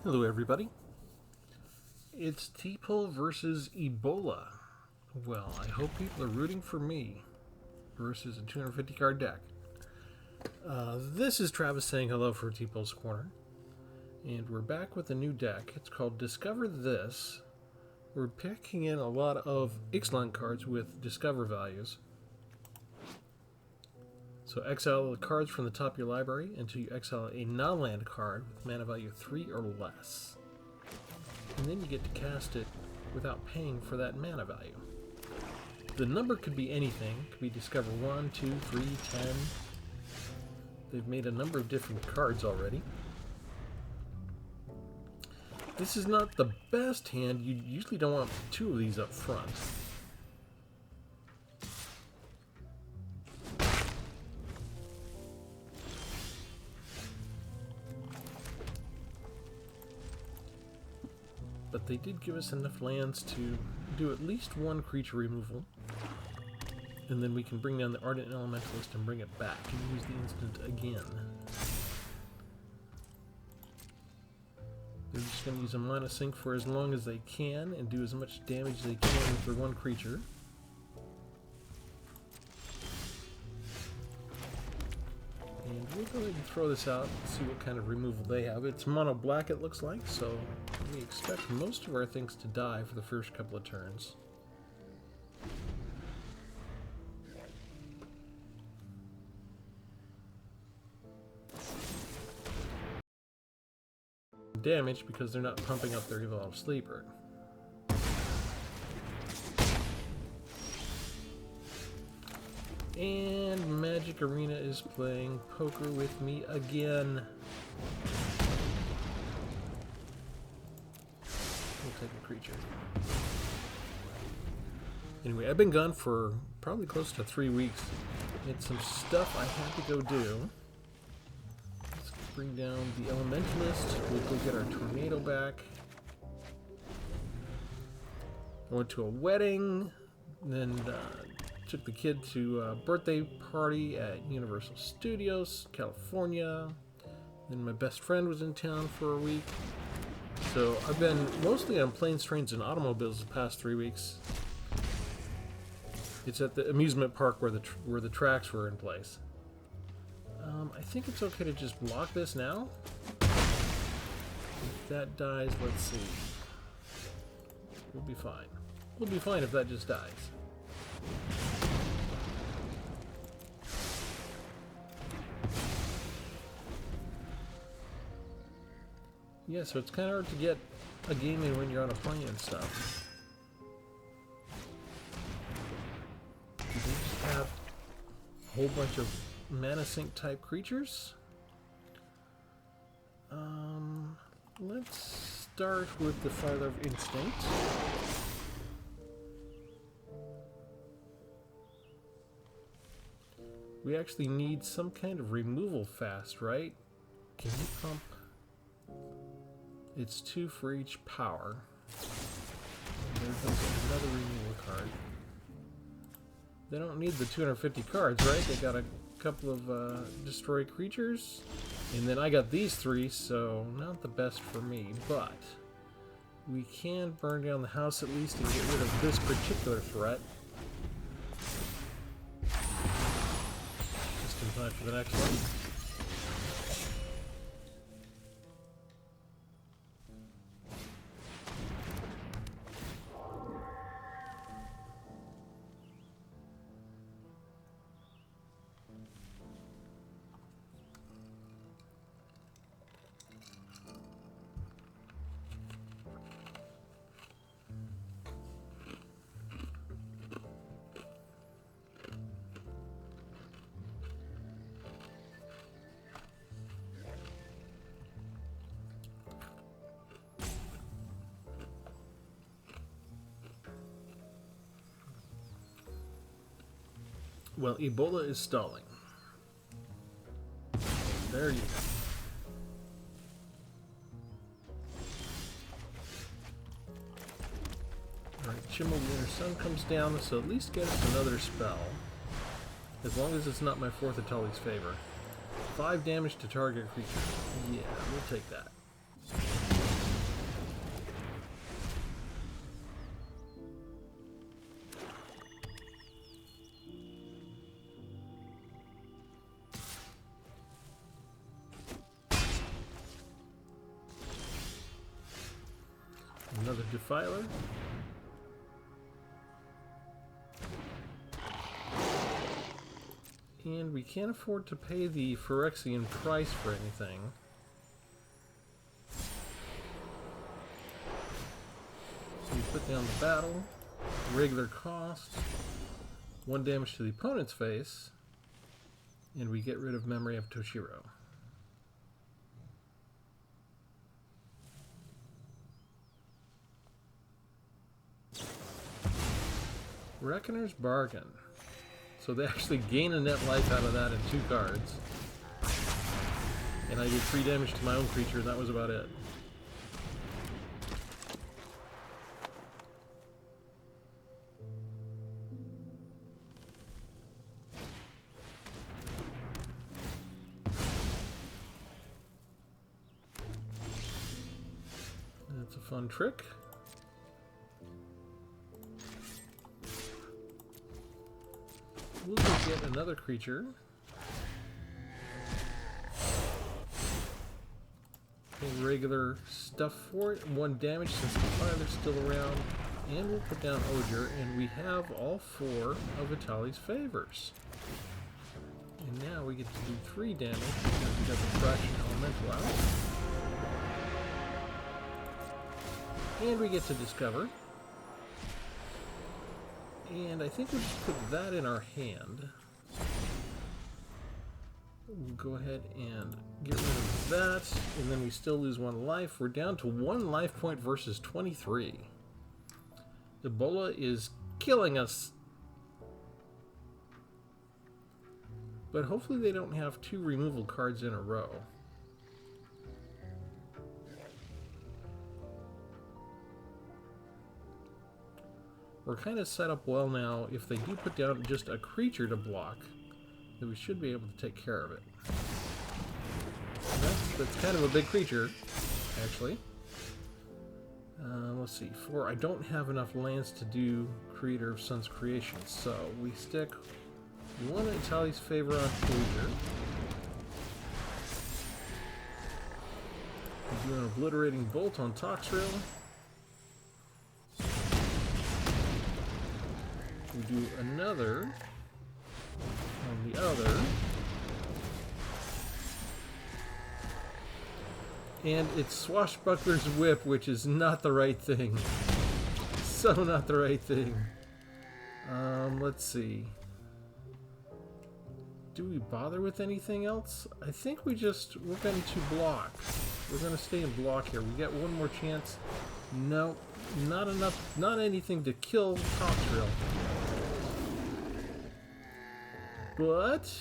Hello everybody, it's Tpull versus Ebola. Well, I hope people are rooting for me versus a 250 card deck. This is Travis saying hello for Tpull's Corner, and we're back with a new deck. It's called Discover This. We're picking in a lot of Ixalan cards with Discover values. So exile the cards from the top of your library until you exile a non-land card with mana value 3 or less. And then you get to cast it without paying for that mana value. The number could be anything. It could be Discover 1, 2, 3, 10. They've made a number of different cards already. This is not the best hand. You usually don't want two of these up front. But they did give us enough lands to do at least one creature removal. And then we can bring down the Ardent Elementalist and bring it back and use the instant again. They're just going to use a mana sink for as long as they can and do as much damage as they can with their one creature. And we'll go ahead and throw this out and see what kind of removal they have. It's mono black, it looks like, so we expect most of our things to die for the first couple of turns. Damage because they're not pumping up their Evolved Sleeper. And Magic Arena is playing poker with me again. We'll take a creature. Anyway, I've been gone for probably close to 3 weeks. Had some stuff I had to go do. Let's bring down the Elementalist. We'll go get our Tornado back. I went to a wedding, then took the kid to a birthday party at Universal Studios, California. Then my best friend was in town for a week. So I've been mostly on planes, trains, and automobiles the past 3 weeks. It's at the amusement park where the tracks were in place. I think it's okay to just block this now. If that dies, let's see. We'll be fine. We'll be fine if that just dies. Yeah, so it's kind of hard to get a game in when you're on a plane and stuff. You just have a whole bunch of mana sink type creatures. Let's start with the Father of Instinct. We actually need some kind of removal fast, right? Can you pump? It's 2 for each power. There goes another removal card. They don't need the 250 cards, right? They got a couple of destroy creatures. And then I got these 3, so not the best for me. But we can burn down the house at least and get rid of this particular threat. Just in time for the next one. Well, Ebola is stalling. There you go. Alright, Chimel the Inner Sun comes down, so at least get us another spell. As long as it's not my fourth of Tully's favor. 5 damage to target creature. Yeah, we'll take that. Defiler. And we can't afford to pay the Phyrexian price for anything. So we put down the battle, regular cost, 1 damage to the opponent's face, and we get rid of Memory of Toshiro. Reckoner's Bargain. So they actually gain a net life out of that in 2 cards. And I did 3 damage to my own creature, and that was about it. That's a fun trick. We'll go get another creature. Regular stuff for it. 1 damage since the Defiler's still around. And we'll put down Ogier, and we have all 4 of Vitali's favors. And now we get to do 3 damage because we got the Fraction Elemental out. And we get to discover. And I think we'll just put that in our hand. We'll go ahead and get rid of that, and then we still lose 1 life. We're down to 1 life point versus 23. Ebola is killing us. But hopefully they don't have 2 removal cards in a row. We're kind of set up well now. If they do put down just a creature to block, then we should be able to take care of it. That's kind of a big creature, actually. Let's see. 4. I don't have enough lands to do Creator of Sun's Creation, so we stick 1 Itali's Favor on Closure. We do an Obliterating Bolt on Toxrill. We do another on the other. And it's Swashbuckler's Whip, which is not the right thing. So not the right thing. Let's see. Do we bother with anything else? I think we're going to block. We're going to stay in block here. We get 1 more chance. No, not enough, not anything to kill Toxrill. But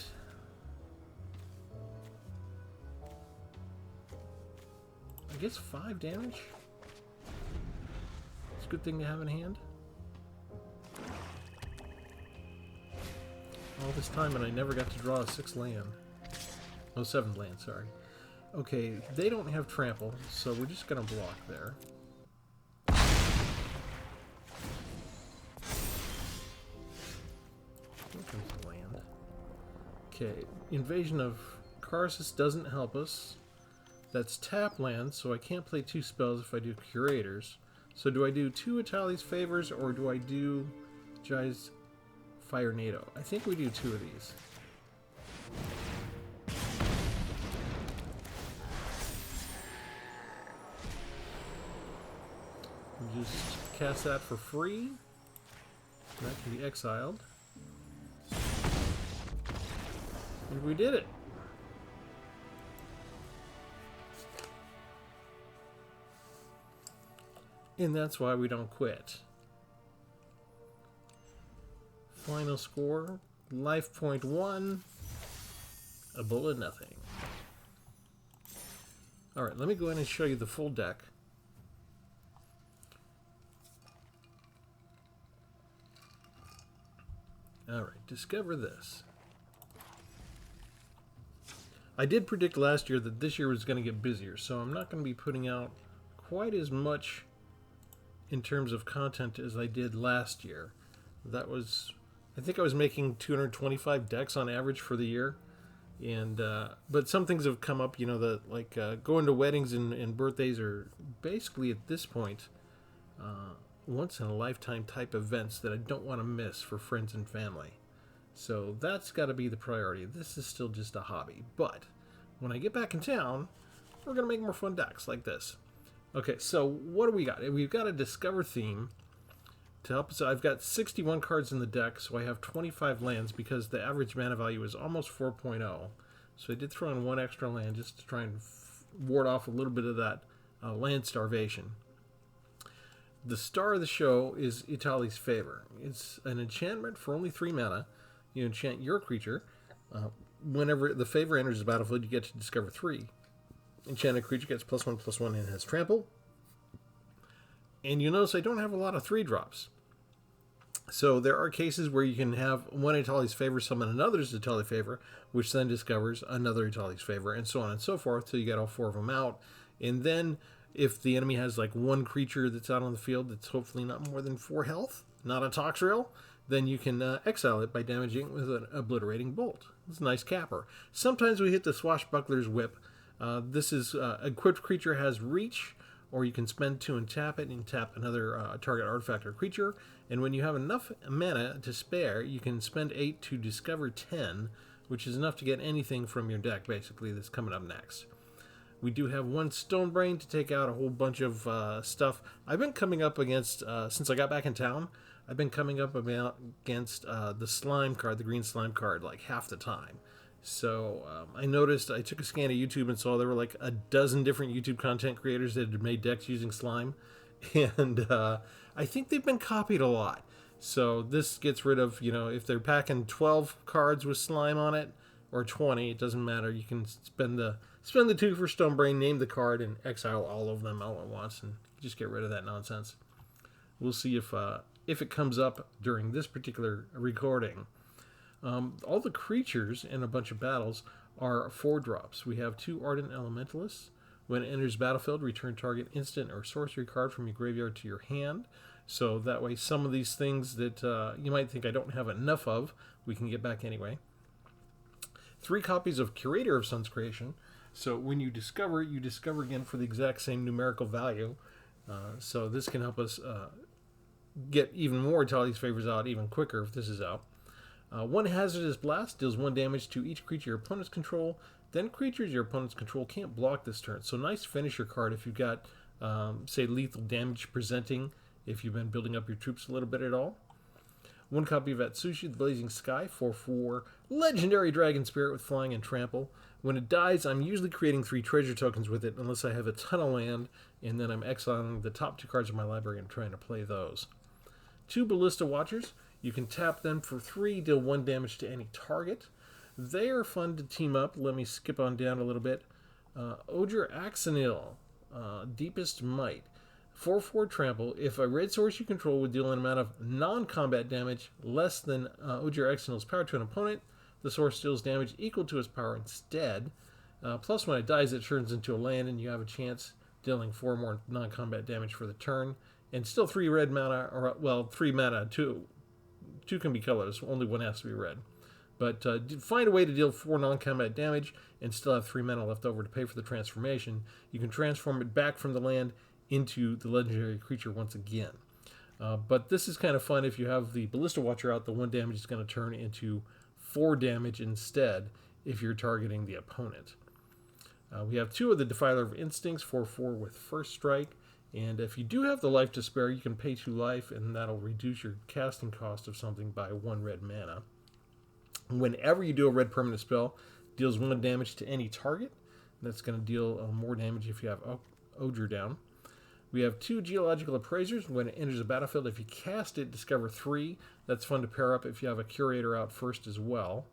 I guess 5 damage. It's a good thing to have in hand. All this time and I never got to draw a 6th land. Oh, 7th land, sorry. Okay, they don't have trample, so we're just gonna block there. Here comes the land. Okay, Invasion of Karsus doesn't help us. That's tap land, so I can't play 2 spells if I do Curators. So do I do 2 Itali's Favors, or do I do Jai's Fire NATO? I think we do 2 of these. We'll just cast that for free. That can be exiled. And we did it! And that's why we don't quit. Final score, life point 1, a bullet nothing. Alright, let me go in and show you the full deck. Alright, discover this. I did predict last year that this year was going to get busier, so I'm not going to be putting out quite as much in terms of content as I did last year. That was, I think I was making 225 decks on average for the year, and but some things have come up, you know, that like going to weddings and birthdays are basically at this point once-in-a-lifetime type events that I don't want to miss for friends and family. So that's got to be the priority. This is still just a hobby. But when I get back in town, we're going to make more fun decks like this. Okay, so what do we got? We've got a Discover theme to help us. I've got 61 cards in the deck, so I have 25 lands because the average mana value is almost 4.0. So I did throw in one extra land just to try and ward off a little bit of that land starvation. The star of the show is Itali's Favor. It's an enchantment for only 3 mana. You enchant your creature. Whenever the favor enters the battlefield, you get to discover 3. Enchanted creature gets +1/+1 and has trample. And you notice I don't have a lot of 3-drops. So there are cases where you can have one Itali's Favor summon another's Itali's Favor, which then discovers another Itali's Favor, and so on and so forth till you get all 4 of them out. And then if the enemy has like one creature that's out on the field that's hopefully not more than 4 health, not a Toxrill, then you can exile it by damaging it with an Obliterating Bolt. It's a nice capper. Sometimes we hit the Swashbuckler's Whip. This is equipped creature has reach, or you can spend 2 and tap it, and tap another target artifact or creature. And when you have enough mana to spare, you can spend 8 to discover 10, which is enough to get anything from your deck, basically, that's coming up next. We do have one Stonebrain to take out a whole bunch of stuff. I've been coming up against, since I got back in town, I've been coming up against the slime card, the green slime card, like half the time. So I noticed, I took a scan of YouTube and saw there were like a dozen different YouTube content creators that had made decks using slime. And I think they've been copied a lot. So this gets rid of, if they're packing 12 cards with slime on it, or 20, it doesn't matter. You can spend the 2 for Stonebrain, name the card, and exile all of them all at once, and just get rid of that nonsense. We'll see if it comes up during this particular recording. All the creatures in a bunch of battles are 4-drops. We have 2 Ardent Elementalists. When it enters battlefield, return target instant or sorcery card from your graveyard to your hand. So that way some of these things that you might think I don't have enough of, we can get back anyway. 3 copies of Curator of Sun's Creation. So when you discover again for the exact same numerical value. So this can help us get even more Itali's Favors out even quicker if this is out. 1 Hazardous Blast deals 1 damage to each creature your opponents control. Then creatures your opponents control can't block this turn. So nice finisher card if you've got, say, lethal damage presenting, if you've been building up your troops a little bit at all. 1 copy of Atsushi, the Blazing Sky, 4/4, legendary Dragon Spirit with flying and trample. When it dies, I'm usually creating 3 treasure tokens with it, unless I have a ton of land, and then I'm exiling the top 2 cards of my library and trying to play those. 2 Ballista Watchers. You can tap them for 3, deal 1 damage to any target. They are fun to team up. Let me skip on down a little bit. Odger Axonil, Deepest Might. 4/4 trample. If a red source you control would deal an amount of non-combat damage less than Odger Axonil's power to an opponent, the source deals damage equal to its power instead. Plus, when it dies, it turns into a land, and you have a chance dealing 4 more non-combat damage for the turn. And still 3 red mana, or, well, 3 mana, 2 can be colors, only 1 has to be red. But find a way to deal 4 non-combat damage and still have 3 mana left over to pay for the transformation. You can transform it back from the land into the legendary creature once again. But this is kind of fun if you have the Ballista Watcher out. The 1 damage is going to turn into 4 damage instead if you're targeting the opponent. We have 2 of the Defiler of Instincts, 4/4 with First Strike. And if you do have the life to spare, you can pay 2 life, and that'll reduce your casting cost of something by 1 red mana. Whenever you do a red permanent spell, deals 1 damage to any target. That's going to deal more damage if you have Odger down. We have 2 Geological Appraisers. When it enters the battlefield, if you cast it, discover 3. That's fun to pair up if you have a Curator out first as well.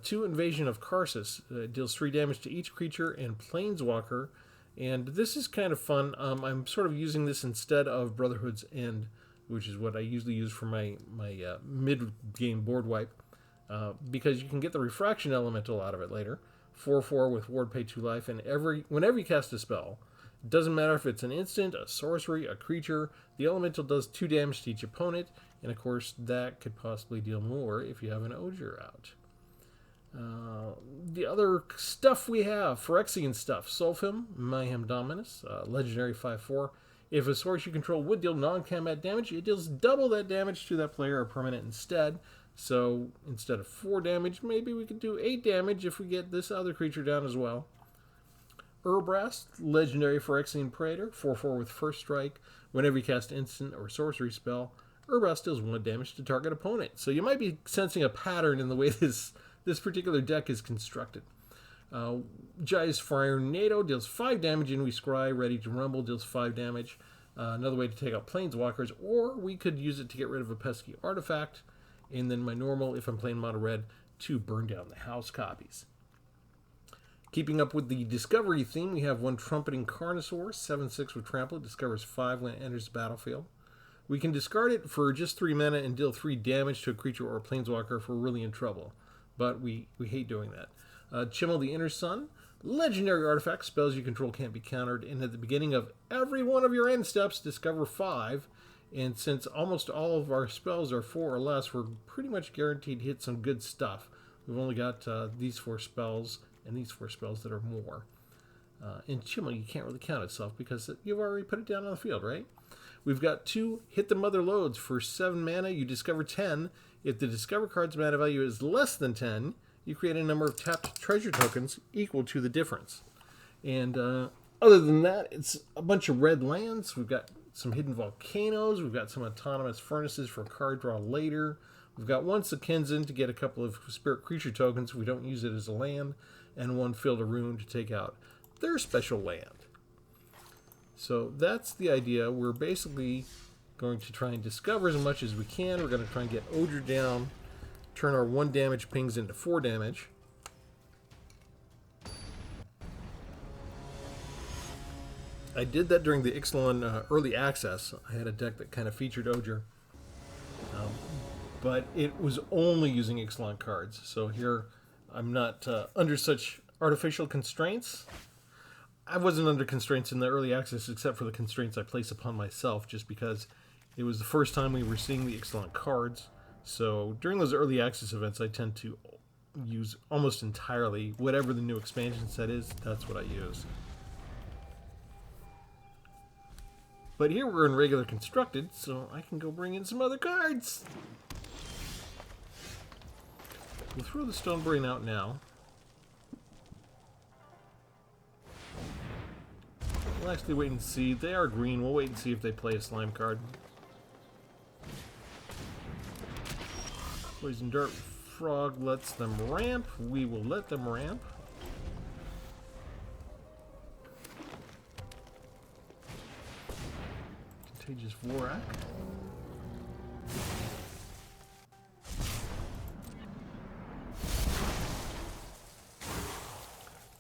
2 Invasion of Karsus. Deals 3 damage to each creature and Planeswalker. And this is kind of fun. I'm sort of using this instead of Brotherhood's End, which is what I usually use for my mid-game board wipe. Because you can get the Refraction Elemental out of it later. 4/4 with Ward, pay 2 life, and whenever you cast a spell, it doesn't matter if it's an instant, a sorcery, a creature, the Elemental does 2 damage to each opponent, and of course that could possibly deal more if you have an Odger out. The other stuff we have, Phyrexian stuff, Sulfim, Mayhem Dominus, legendary 5/4. If a source you control would deal non-combat damage, it deals double that damage to that player or permanent instead. So instead of 4 damage, maybe we could do 8 damage if we get this other creature down as well. Urbrast, legendary Phyrexian Praetor, 4/4 with first strike. Whenever you cast instant or sorcery spell, Urbrast deals 1 damage to target opponent. So you might be sensing a pattern in the way this particular deck is constructed. Jai's Fire NATO deals 5 damage in We Scry. Ready to Rumble deals 5 damage. Another way to take out Planeswalkers, or we could use it to get rid of a pesky artifact. And then my normal, if I'm playing mono red, to burn down the house copies. Keeping up with the Discovery theme, we have one Trumpeting Carnosaur, 7/6 with Trample. It discovers 5 when it enters the battlefield. We can discard it for just 3 mana and deal 3 damage to a creature or a Planeswalker if we're really in trouble. But we hate doing that. Chimmel the Inner Sun. Legendary artifact. Spells you control can't be countered. And at the beginning of every one of your end steps, discover 5. And since almost all of our spells are 4 or less, we're pretty much guaranteed to hit some good stuff. We've only got these 4 spells and these 4 spells that are more. In Chimmel, you can't really count itself because you've already put it down on the field, right? We've got 2 Hit the Mother Loads. For 7 mana, you discover 10. If the discover card's mana value is less than 10, you create a number of tapped treasure tokens equal to the difference. And other than that, it's a bunch of red lands. We've got some hidden volcanoes. We've got some autonomous furnaces for card draw later. We've got 1 Sekenzin to get a couple of spirit creature tokens if we don't use it as a land, and 1 Field of Ruin to take out their special land. So that's the idea. We're basically going to try and discover as much as we can. We're going to try and get Odor down, turn our 1 damage pings into 4 damage. I did that during the Ixalan early access. I had a deck that kind of featured Odor. But it was only using Ixalan cards. So here I'm not under such artificial constraints. I wasn't under constraints in the early access except for the constraints I place upon myself just because it was the first time we were seeing the Ixalan cards. So during those early access events, I tend to use almost entirely whatever the new expansion set is. That's what I use. But here we're in regular constructed, so I can go bring in some other cards. We'll throw the Stonebrain out now. We'll actually wait and see. They are green. We'll wait and see if they play a slime card. Poison Dart Frog lets them ramp. We will let them ramp. Contagious Vorak.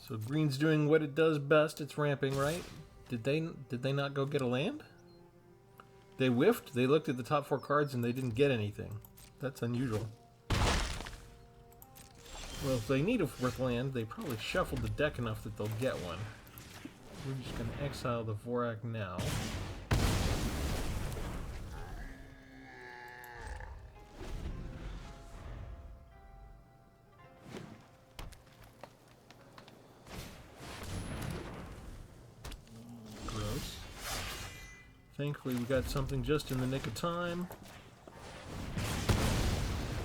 So green's doing what it does best. It's ramping, right? Did they not go get a land? They whiffed. They looked at the top 4 cards and they didn't get anything. That's unusual. Well, if they need a 4th land, they probably shuffled the deck enough that they'll get one. We're just going to exile the Vorak now. Thankfully, we got something just in the nick of time.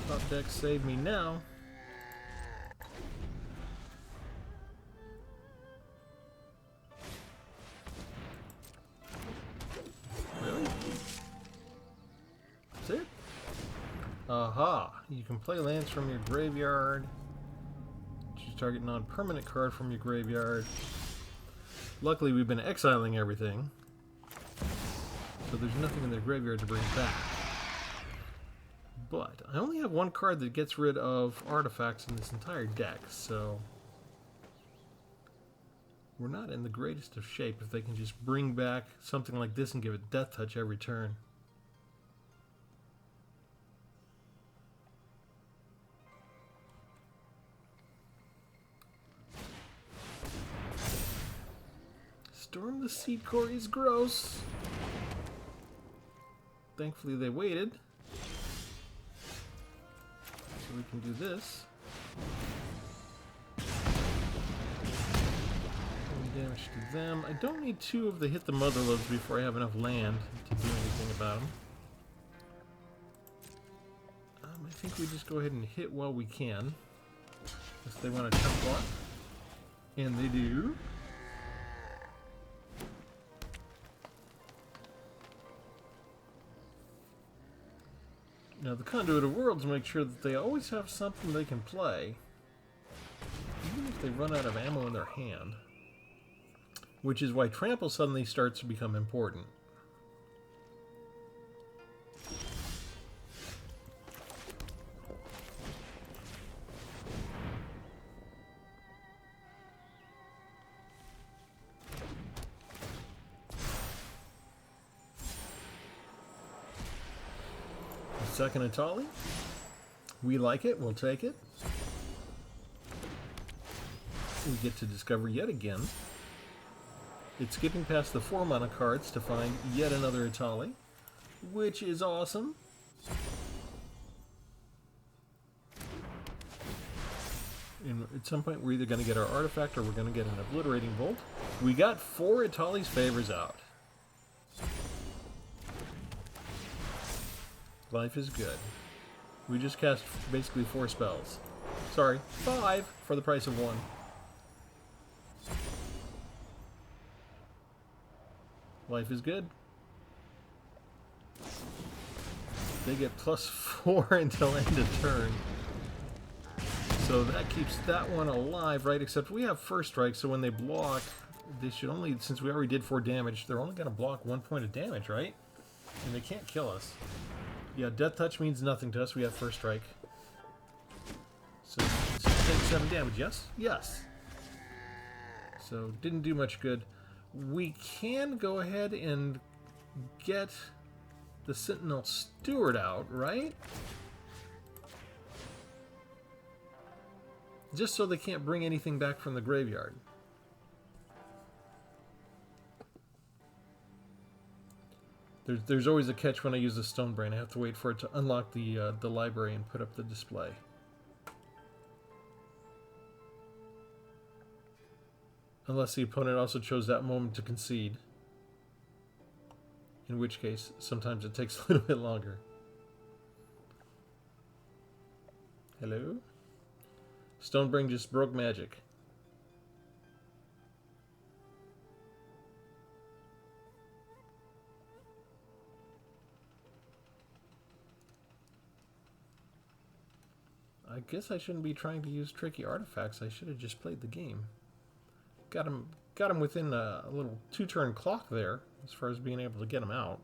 Top deck save me now. Really? That's it? Aha! You can play lands from your graveyard. Choose target non-permanent card from your graveyard. Luckily, we've been exiling everything. So there's nothing in their graveyard to bring back. But I only have 1 card that gets rid of artifacts in this entire deck, so we're not in the greatest of shape if they can just bring back something like this and give it Death Touch every turn. Storm the Seed Core is gross. Thankfully they waited. So we can do this. 20 damage damage to them. I don't need 2 of the hit the mother loads before I have enough land to do anything about them. I think we just go ahead and hit while we can. If they want to chunk block. And they do. Now the Conduit of Worlds make sure that they always have something they can play. Even if they run out of ammo in their hand. Which is why Trample suddenly starts to become important. Second Atali. We like it, we'll take it. We get to discover yet again. It's skipping past the 4 mana cards to find yet another Atali, which is awesome. And at some point we're either going to get our artifact or we're going to get an Obliterating Bolt. We got 4 Atali's Favors out. Life is good. We just cast basically 4 spells. Sorry, 5 for the price of 1. Life is good. They get +4 until end of turn. So that keeps that one alive, right? Except we have first strike, so when they block, they should only, since we already did 4 damage, they're only going to block 1 point of damage, right? And they can't kill us. Yeah, Death Touch means nothing to us. We have first strike. So, take 7 damage, yes? Yes. So, didn't do much good. We can go ahead and get the Sentinel Steward out, right? Just so they can't bring anything back from the graveyard. There's always a catch when I use the Stone Brain. I have to wait for it to unlock the library and put up the display. Unless the opponent also chose that moment to concede. In which case, sometimes it takes a little bit longer. Hello? Stonebrain just broke magic. I guess I shouldn't be trying to use tricky artifacts. I should have just played the game. Got him within a little 2-turn clock there, as far as being able to get him out.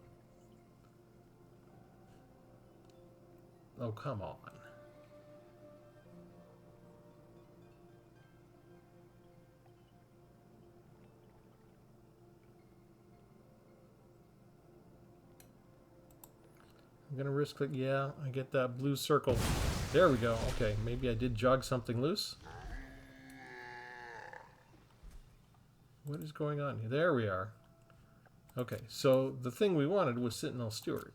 Oh, come on. I'm gonna risk it. Yeah, I get that blue circle. There we go. Okay, maybe I did jog something loose. What is going on here? There we are. Okay, so the thing we wanted was Sentinel Steward.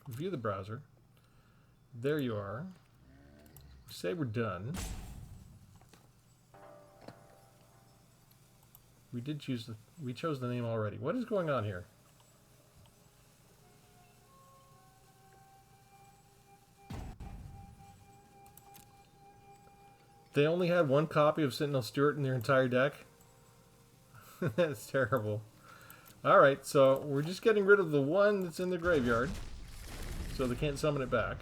View the browser. There you are. Say we're done. We chose the name already. What is going on here? They only had 1 copy of Sentinel Steward in their entire deck? That's terrible. Alright, so we're just getting rid of the one that's in the graveyard. So they can't summon it back.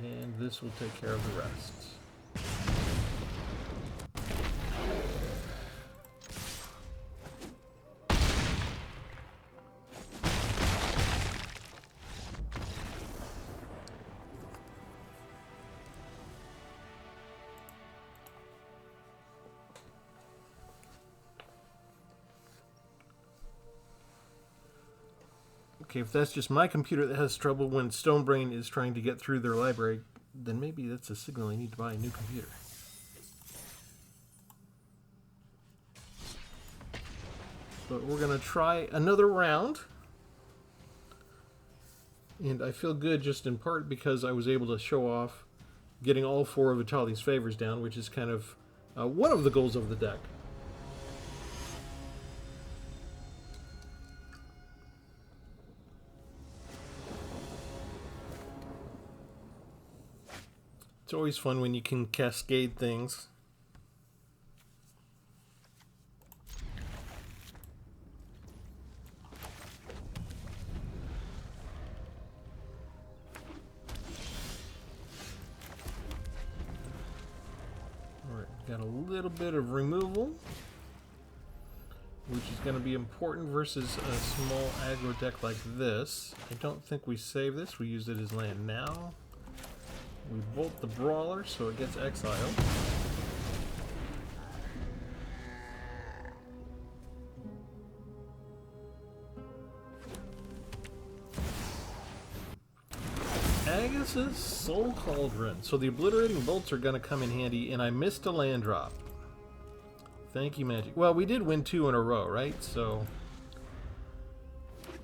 And this will take care of the rest. Okay, if that's just my computer that has trouble when Stonebrain is trying to get through their library, then maybe that's a signal I need to buy a new computer. But we're going to try another round. And I feel good just in part because I was able to show off getting all 4 of Vitali's favors down, which is kind of one of the goals of the deck. It's always fun when you can cascade things. Got a little bit of removal, which is going to be important versus a small aggro deck like this. I don't think we save this. We use it as land now. We bolt the Brawler so it gets exiled. Agnes's Soul Cauldron. So the Obliterating Bolts are going to come in handy, and I missed a land drop. Thank you, Magic. Well, we did win 2 in a row, right? So,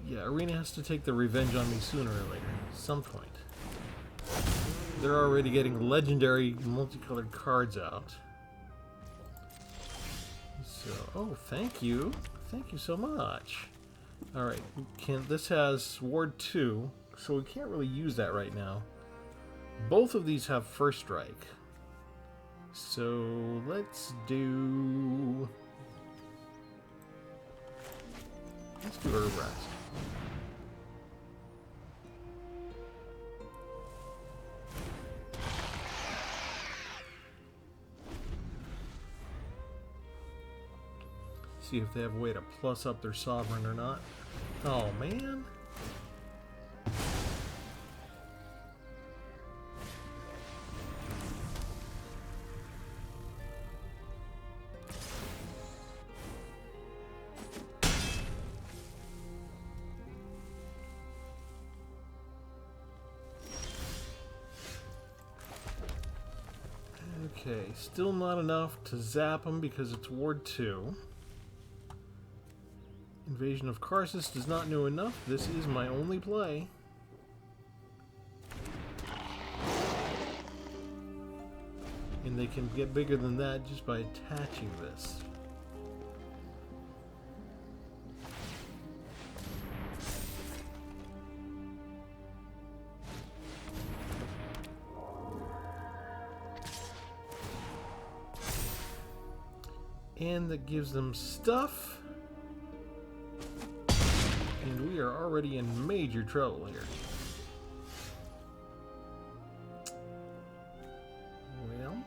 yeah, Arena has to take the revenge on me sooner or later, at some point. They're already getting legendary multicolored cards out. So, oh, thank you. Thank you so much. Alright, this has Ward 2. So we can't really use that right now. Both of these have First Strike. So let's do Herb Rest. See if they have a way to plus up their Sovereign or not. Oh man. Okay, still not enough to zap them because it's Ward 2. Invasion of Karsus does not know enough. This is my only play. And they can get bigger than that just by attaching this. And that gives them stuff. And we are already in major trouble here. Well,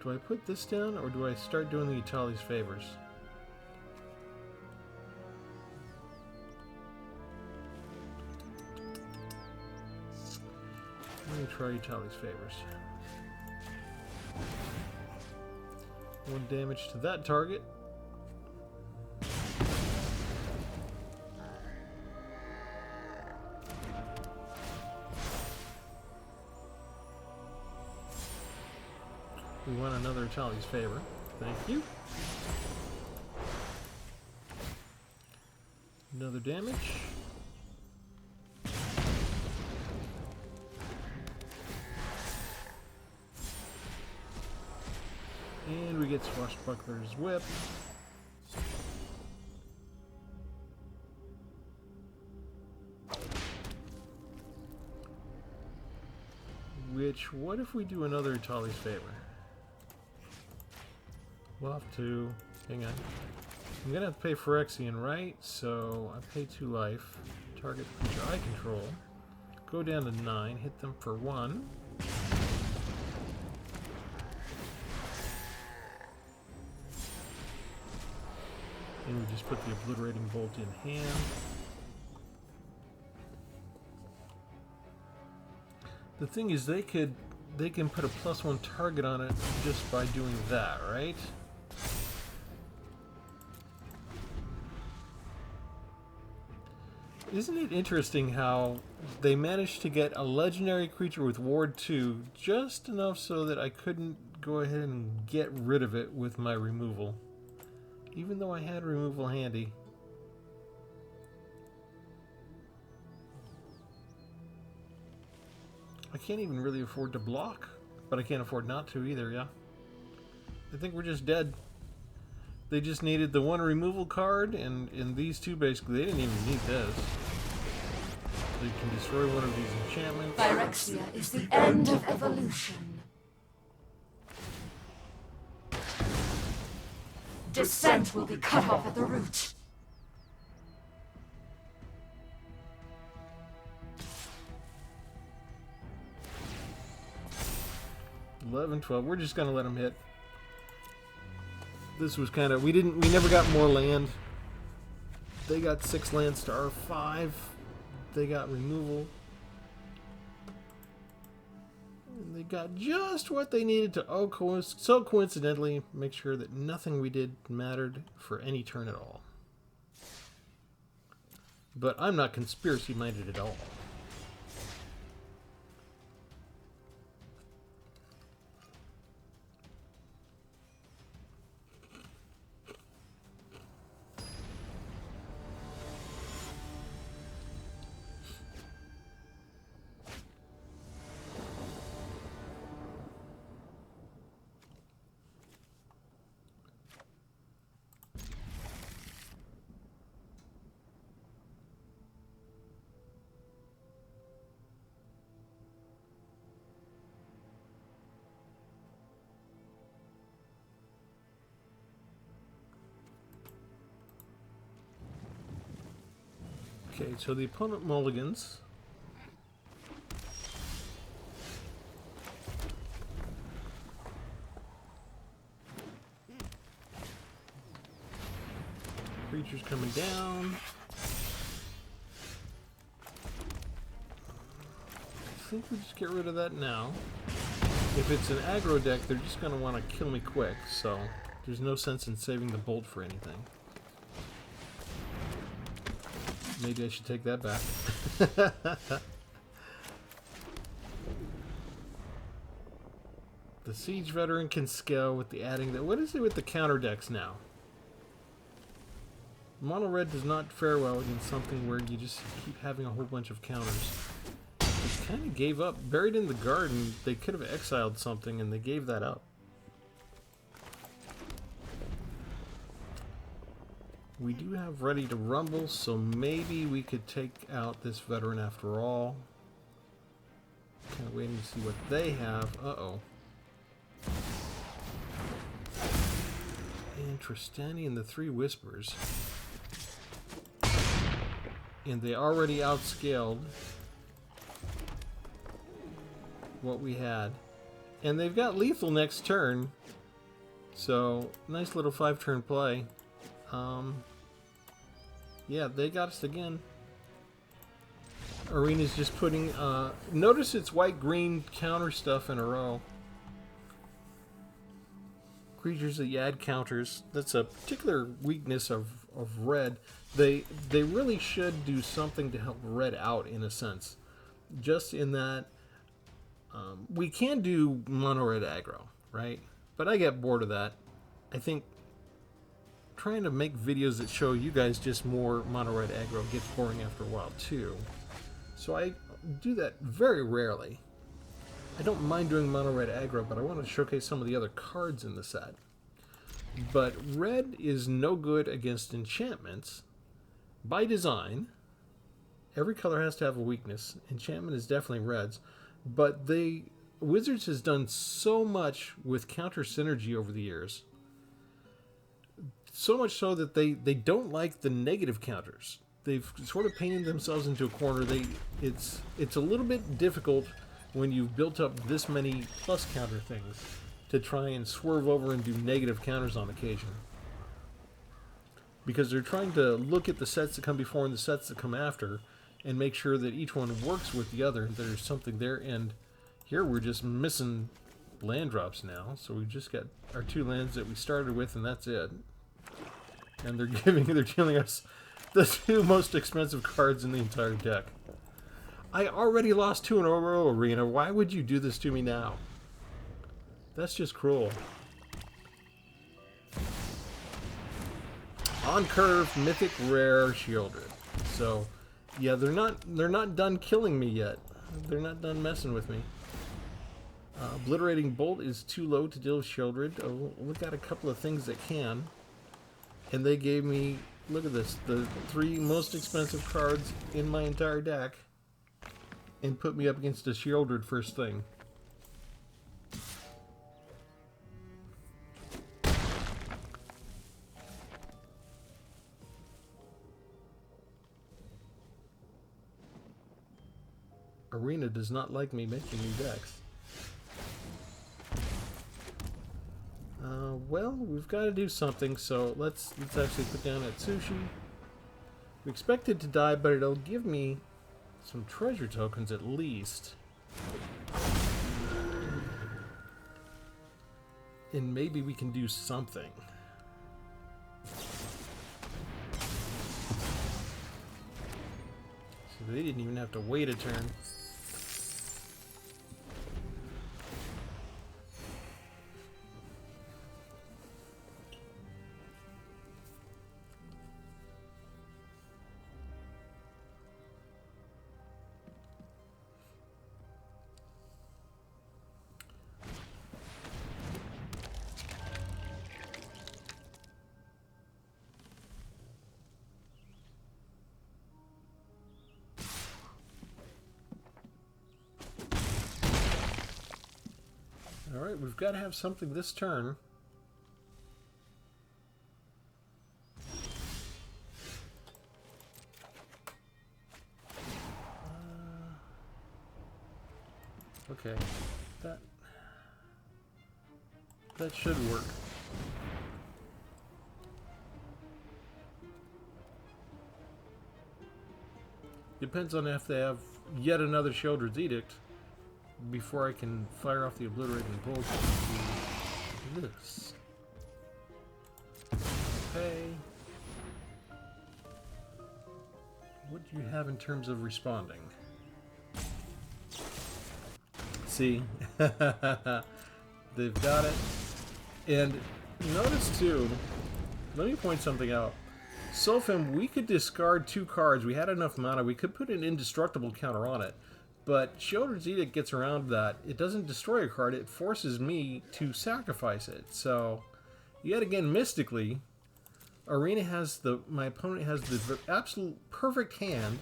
do I put this down or do I start doing the Itali's favors? Let me try Itali's favors. 1 damage to that target. We want another Itali's favor. Thank you. Another damage. And we get Swashbuckler's Whip. Which, what if we do another Itali's favor? We'll have to, hang on. I'm gonna have to pay Phyrexian, right? So I pay 2 life. Target creature I control. Go down to 9, hit them for 1. And we just put the Obliterating Bolt in hand. The thing is, they can put a +1 target on it just by doing that, right? Isn't it interesting how they managed to get a legendary creature with Ward 2 just enough so that I couldn't go ahead and get rid of it with my removal? Even though I had removal handy. I can't even really afford to block, but I can't afford not to either, yeah. I think we're just dead. They just needed the one removal card, and these two basically, they didn't even need this. They can destroy one of these enchantments. Phyrexia is the end of evolution. Descent will be cut off at the root. $11, $12. We're just gonna let them hit. This was kind of, we never got more land. They got 6 lands to our 5. They got removal. And they got just what they needed to, so coincidentally, make sure that nothing we did mattered for any turn at all. But I'm not conspiracy minded at all. Okay, so the opponent mulligans. Creatures coming down. I think we just get rid of that now. If it's an aggro deck, they're just going to want to kill me quick, so there's no sense in saving the bolt for anything. Maybe I should take that back. The Siege Veteran can scale with the adding that. What is it with the counter decks now? Mono red does not fare well against something where you just keep having a whole bunch of counters. They kind of gave up. Buried in the Garden, they could have exiled something and they gave that up. We do have Ready to Rumble, so maybe we could take out this veteran after all. Kind of waiting to see what they have. Uh-oh. And Tristani and the Three Whispers. And they already outscaled what we had. And they've got lethal next turn. So, nice little 5-turn play. Yeah, they got us again. Arena's just putting, notice it's white-green counter stuff in a row. Creatures that you add counters, that's a particular weakness of red. They really should do something to help red out in a sense. Just in that, we can do mono red aggro, right? But I get bored of that. I think trying to make videos that show you guys just more mono red aggro gets boring after a while too. So I do that very rarely. I don't mind doing mono red aggro, but I want to showcase some of the other cards in the set. But red is no good against enchantments by design. Every color has to have a weakness. Enchantment is definitely reds, but Wizards has done so much with counter synergy over the years. So much so that they don't like the negative counters. They've sort of painted themselves into a corner. It's a little bit difficult when you've built up this many plus counter things to try and swerve over and do negative counters on occasion. Because they're trying to look at the sets that come before and the sets that come after and make sure that each one works with the other. There's something there, and here we're just missing land drops now. So we just got our 2 lands that we started with, and that's it. And they're dealing us the 2 most expensive cards in the entire deck. I already lost 2 in a row, Arena. Why would you do this to me now? That's just cruel. On curve, mythic rare Shieldred. So, yeah, they're not done killing me yet. They're not done messing with me. Obliterating Bolt is too low to deal with Shieldred. Oh, we got a couple of things that can. And they gave me, look at this, the 3 most expensive cards in my entire deck. And put me up against a Shieldred first thing. Arena does not like me making new decks. Well, we've got to do something, so let's actually put down at Sushi. We expect it to die, but it'll give me some treasure tokens at least. And maybe we can do something. So they didn't even have to wait a turn. Alright, we've got to have something this turn. Okay, that should work. Depends on if they have yet another Shieldred's Edict before I can fire off the Obliterating Bolt. This. Okay. What do you have in terms of responding? See? They've got it. And notice too, let me point something out. Sulfim, we could discard 2 cards. We had enough mana. We could put an indestructible counter on it. But Shieldred's Edict gets around that. It doesn't destroy a card. It forces me to sacrifice it. So, yet again, mystically, Arena has my opponent has the absolute perfect hand.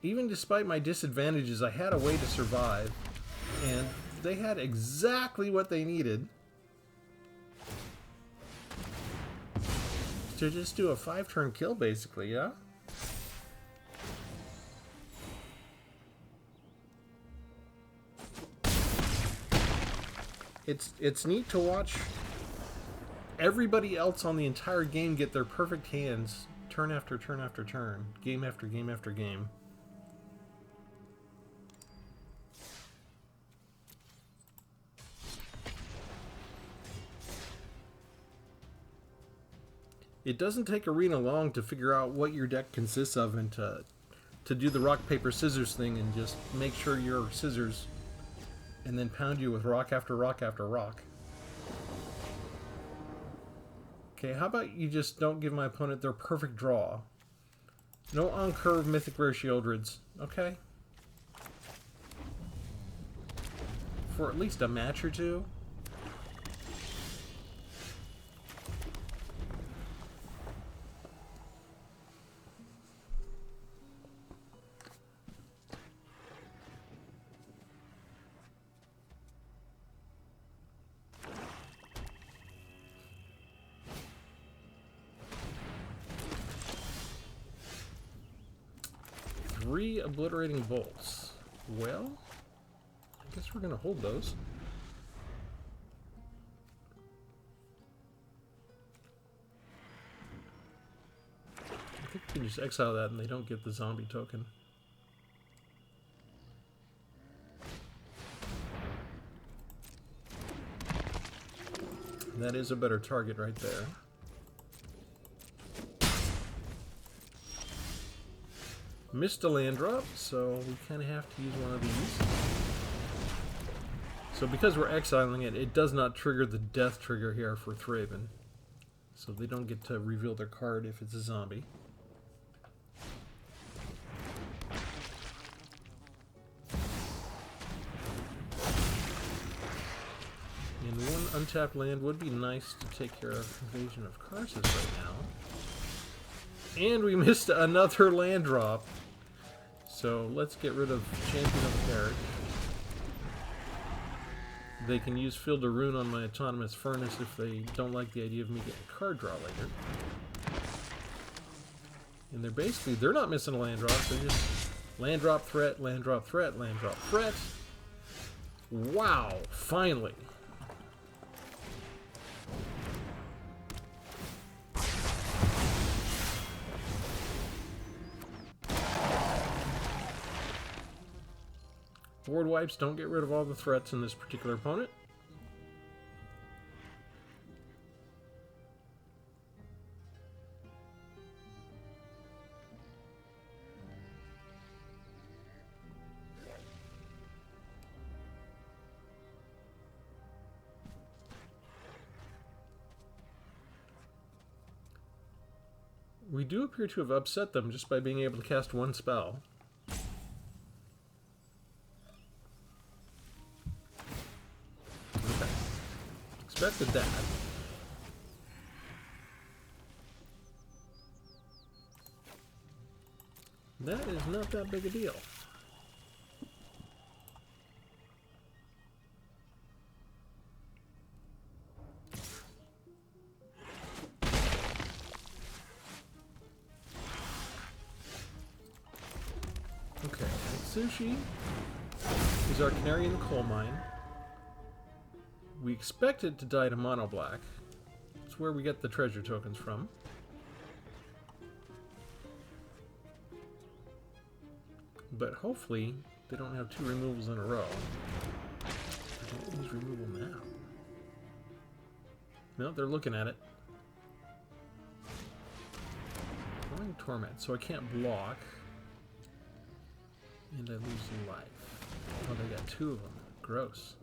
Even despite my disadvantages, I had a way to survive. And they had exactly what they needed to just do a 5-turn kill, basically, yeah? It's neat to watch everybody else on the entire game get their perfect hands turn after turn after turn, game after game after game. It doesn't take Arena long to figure out what your deck consists of and to do the rock, paper, scissors thing and just make sure your scissors and then pound you with rock after rock after rock. Okay, how about you just don't give my opponent their perfect draw? No on-curve Mythic Rare Shieldreds, okay? For at least a match or two? Three Obliterating Bolts. Well, I guess we're going to hold those. I think we can just exile that and they don't get the zombie token. That is a better target right there. Missed a land drop, so we kind of have to use one of these. So because we're exiling it, it does not trigger the death trigger here for Thraben. So they don't get to reveal their card if it's a zombie. untapped land would be nice to take care of Invasion of Karsus right now. And we missed another land drop. So let's get rid of Champion of Carriage. They can use Field of Rune on my Autonomous Furnace if they don't like the idea of me getting a card draw later. And they're not missing a land drop, they're just land drop threat, land drop threat, land drop threat. Wow, finally. Board wipes don't get rid of all the threats in this particular opponent. We do appear to have upset them just by being able to cast one spell. Okay. Expected that. That is not that big a deal. Okay, Sushi is our canary in the coal mine. We expect it to die to mono black. It's where we get the treasure tokens from. But hopefully they don't have two removals in a row. I don't use removal now. No, they're looking at it. Going Torment, so I can't block. And I lose life. Oh, they got two of them. Gross.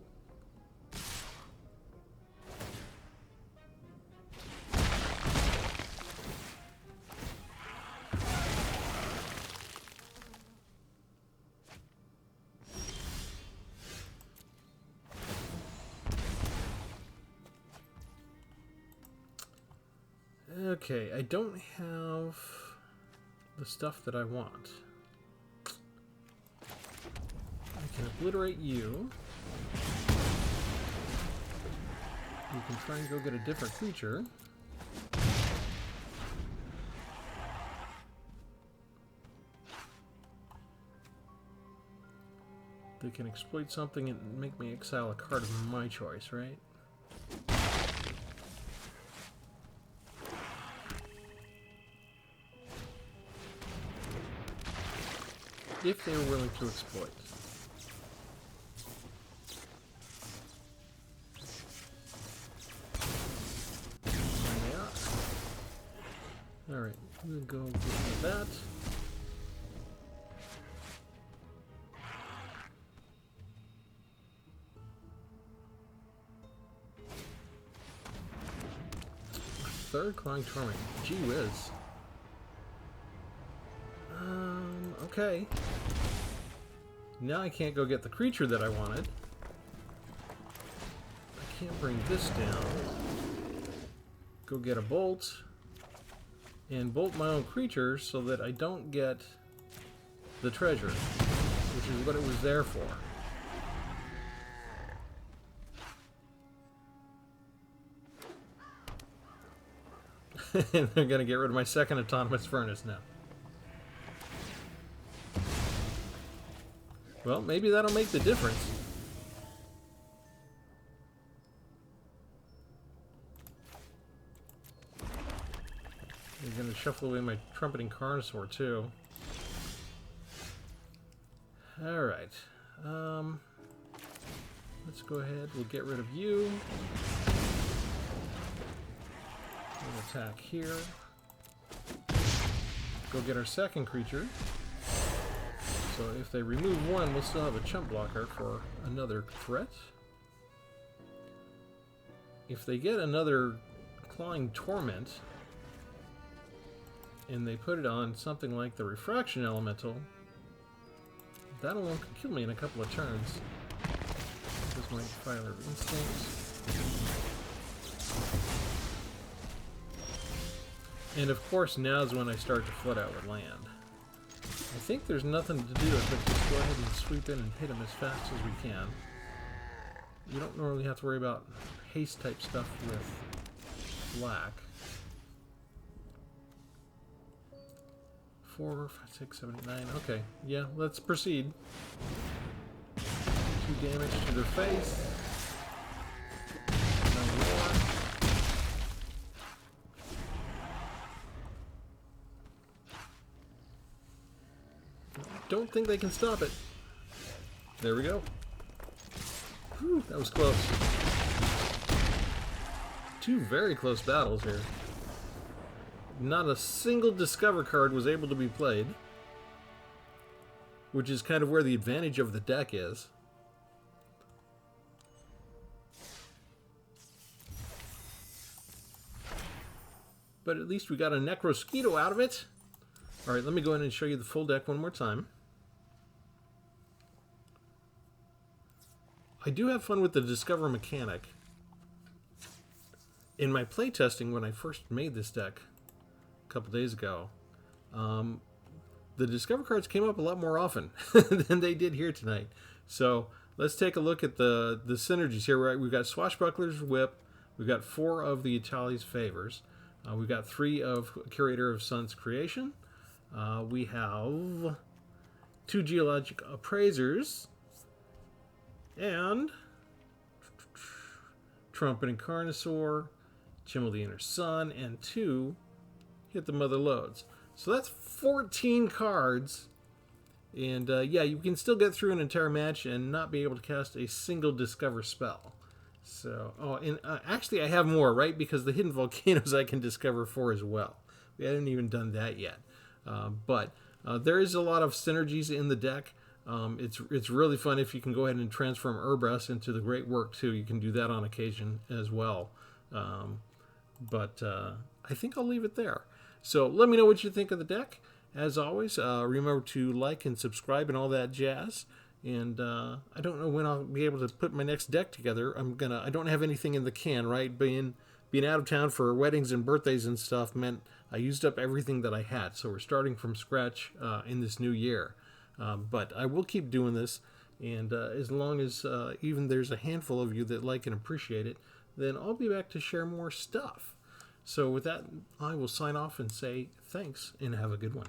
Okay, I don't have the stuff that I want. I can obliterate you. You can try and go get a different creature. They can exploit something and make me exile a card of my choice, right? If they were willing to exploit. Alright, we'll go get that. Third Clawing Torment. Gee whiz. Okay. Now I can't go get the creature that I wanted. I can't bring this down. Go get a bolt. And bolt my own creature so that I don't get the treasure, which is what it was there for. And they're going to get rid of my second Autonomous Furnace now. Well, maybe that'll make the difference. I'm going to shuffle away my Trumpeting Carnosaur, too. Alright. Let's go ahead. We'll get rid of you. We'll attack here. Go get our second creature. So if they remove one, we'll still have a chump blocker for another threat. If they get another Clawing Torment, and they put it on something like the Refraction Elemental, that alone could kill me in a couple of turns. Here's my Filer of Instinct. And of course, now's when I start to flood out with land. I think there's nothing to do but just go ahead and sweep in and hit them as fast as we can. You don't normally have to worry about haste type stuff with black. 4, 5, 6, 7, 8, 9. Okay, yeah, let's proceed. 2 damage to their face. No more. Don't think they can stop it. There we go. Whew, that was close. 2 very close battles here. Not a single Discover card was able to be played, which is kind of where the advantage of the deck is. But at least we got a Necrosquito out of it. Alright, let me go in and show you the full deck one more time. I do have fun with the Discover mechanic. In my playtesting when I first made this deck a couple days ago, the Discover cards came up a lot more often than they did here tonight. So let's take a look at the synergies here. Right, we've got Swashbuckler's Whip, we've got 4 of the Itali's Favors, we've got 3 of Curator of Sun's Creation, we have 2 Geologic Appraisers, and Trumpet and Carnosaur, Chimmel the Inner Sun, and 2 Hit the Mother Loads. So that's 14 cards, and yeah, you can still get through an entire match and not be able to cast a single Discover spell. So, oh, and actually I have more, right? Because the Hidden Volcanoes I can discover for as well. We haven't even done that yet. But there is a lot of synergies in the deck. It's really fun if you can go ahead and transform Urbras into the Great Work too. You can do that on occasion as well. But I think I'll leave it there. So let me know what you think of the deck. As always, remember to like and subscribe and all that jazz. And I don't know when I'll be able to put my next deck together. I don't have anything in the can, right? Being out of town for weddings and birthdays and stuff meant I used up everything that I had. So we're starting from scratch in this new year. But I will keep doing this, and as long as even there's a handful of you that like and appreciate it, then I'll be back to share more stuff. So with that, I will sign off and say thanks, and have a good one.